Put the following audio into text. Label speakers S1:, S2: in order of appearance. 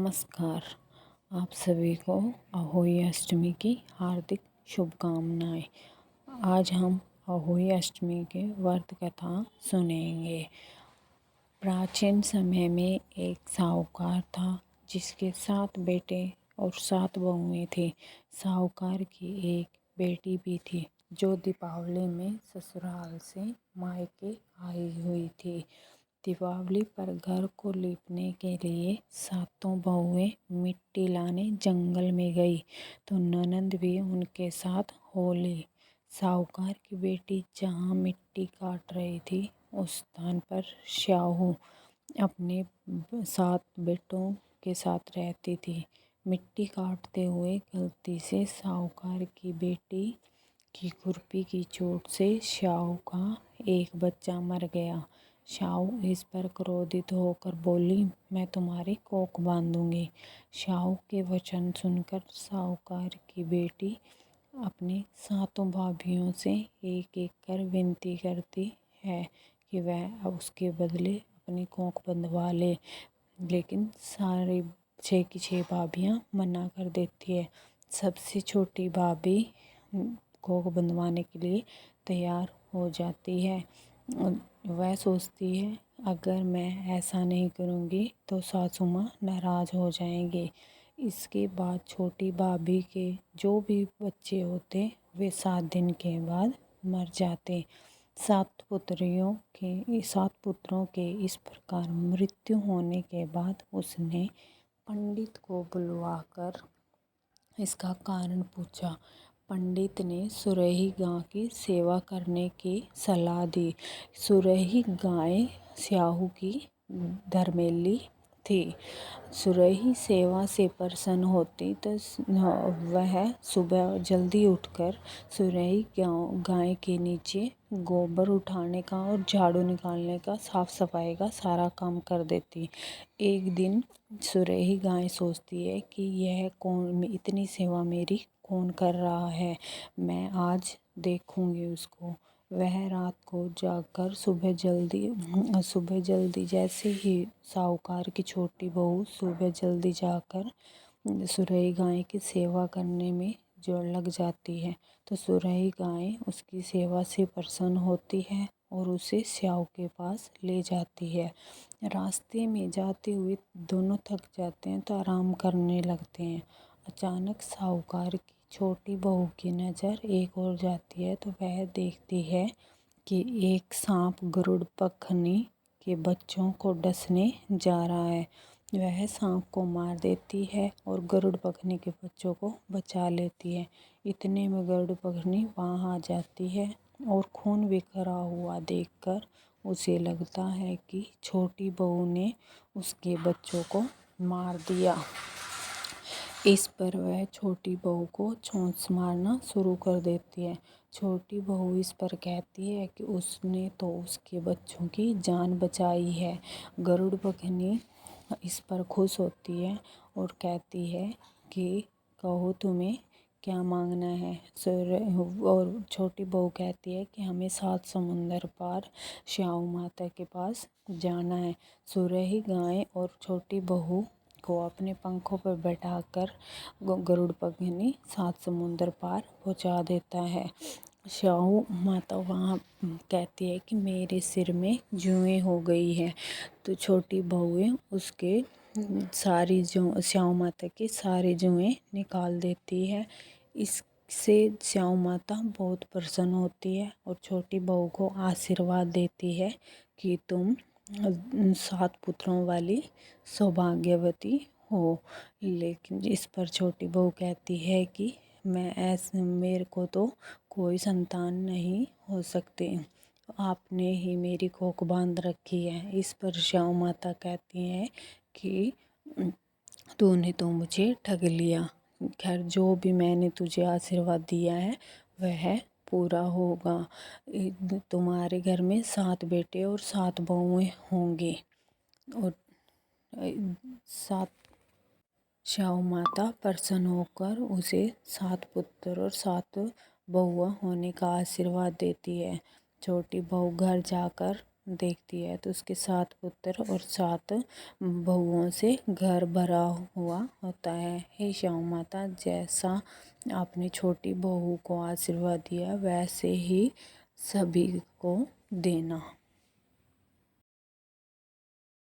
S1: नमस्कार। आप सभी को अहोई अष्टमी की हार्दिक शुभकामनाएं। आज हम अहोई अष्टमी के व्रत कथा सुनेंगे। प्राचीन समय में एक साहूकार था जिसके 7 बेटे और 7 बहुएं थी। साहूकार की एक बेटी भी थी जो दीपावली में ससुराल से मायके आई हुई थी। दीपावली पर घर को लीपने के लिए 7 बहुएं मिट्टी लाने जंगल में गई तो ननद भी उनके साथ हो ली। साहूकार की बेटी जहाँ मिट्टी काट रही थी उस स्थान पर श्याहू अपने 7 बेटों के साथ रहती थी। मिट्टी काटते हुए गलती से साहूकार की बेटी की खुरपी की चोट से श्याहू का एक बच्चा मर गया। श्याहू इस पर क्रोधित होकर बोली, मैं तुम्हारी कोख बांधूंगी। श्याहू के वचन सुनकर साहूकार की बेटी अपने 7 भाभियों से एक एक कर विनती करती है कि वह उसके बदले अपनी कोख बंधवा ले, लेकिन सारे 6 की 6 भाभियाँ मना कर देती है। सबसे छोटी भाभी कोख बंधवाने के लिए तैयार हो जाती है। वह सोचती है अगर मैं ऐसा नहीं करूँगी तो सासू माँ नाराज़ हो जाएंगे। इसके बाद छोटी भाभी के जो भी बच्चे होते वे 7 दिन के बाद मर जाते। 7 पुत्रों के इस प्रकार मृत्यु होने के बाद उसने पंडित को बुलवाकर इसका कारण पूछा। पंडित ने सुरही गाय की सेवा करने की सलाह दी। सुरही गाय श्याहू की धर्मेली थी। सुरही सेवा से प्रसन्न होती तो वह सुबह जल्दी उठकर सुरही गाय के नीचे गोबर उठाने का और झाड़ू निकालने का, साफ सफाई का सारा काम कर देती। एक दिन सुरही गाय सोचती है कि यह कौन, इतनी सेवा मेरी कौन कर रहा है, मैं आज देखूंगी उसको। वह रात को जाकर सुबह जल्दी जैसे ही साहूकार की छोटी बहू सुबह जल्दी जाकर सुरही गाय की सेवा करने में जो लग जाती है तो सुरही गाय उसकी सेवा से प्रसन्न होती है और उसे श्याहू के पास ले जाती है। रास्ते में जाते हुए दोनों थक जाते हैं तो आराम करने लगते हैं। अचानक साहूकार की छोटी बहू की नज़र एक ओर जाती है तो वह देखती है कि एक सांप गरुड़ पखनी के बच्चों को डसने जा रहा है। वह सांप को मार देती है और गरुड़ पखनी के बच्चों को बचा लेती है। इतने में गरुड़ पखनी वहाँ आ जाती है और खून बिखरा हुआ देखकर उसे लगता है कि छोटी बहू ने उसके बच्चों को मार दिया। इस पर वह छोटी बहू को चोंच मारना शुरू कर देती है। छोटी बहू इस पर कहती है कि उसने तो उसके बच्चों की जान बचाई है। गरुड़ पखनी इस पर खुश होती है और कहती है कि कहो तुम्हें क्या मांगना है। और छोटी बहू कहती है कि हमें 7 समुंदर पार श्याहू माता के पास जाना है। सुरही गाय और छोटी बहू को अपने पंखों पर बैठाकर गरुड़ पखनी 7 समुंदर पार पहुंचा देता है। श्याहू माता वहाँ कहती है कि मेरे सिर में जुएं हो गई है तो छोटी बहुएं उसके श्याहू माता के सारे जुएं निकाल देती है। इससे श्याहू माता बहुत प्रसन्न होती है और छोटी बहू को आशीर्वाद देती है कि तुम 7 पुत्रों वाली सौभाग्यवती हो। लेकिन इस पर छोटी बहू कहती है कि मेरे को तो कोई संतान नहीं हो सकते, आपने ही मेरी कोख बांध रखी है। इस पर श्याहू माता कहती हैं कि तूने तो मुझे ठग लिया। खैर जो भी मैंने तुझे आशीर्वाद दिया है वह पूरा होगा। तुम्हारे घर में 7 बेटे और 7 बहुएं होंगी। और 7 श्याहू माता प्रसन्न होकर उसे 7 पुत्र और 7 बहुआ होने का आशीर्वाद देती है। छोटी बहू घर जाकर देखती है तो उसके 7 पुत्र और 7 बहुओं से घर भरा हुआ होता है। हे शाऊ माता, जैसा आपने छोटी बहू को आशीर्वाद दिया वैसे ही सभी को देना।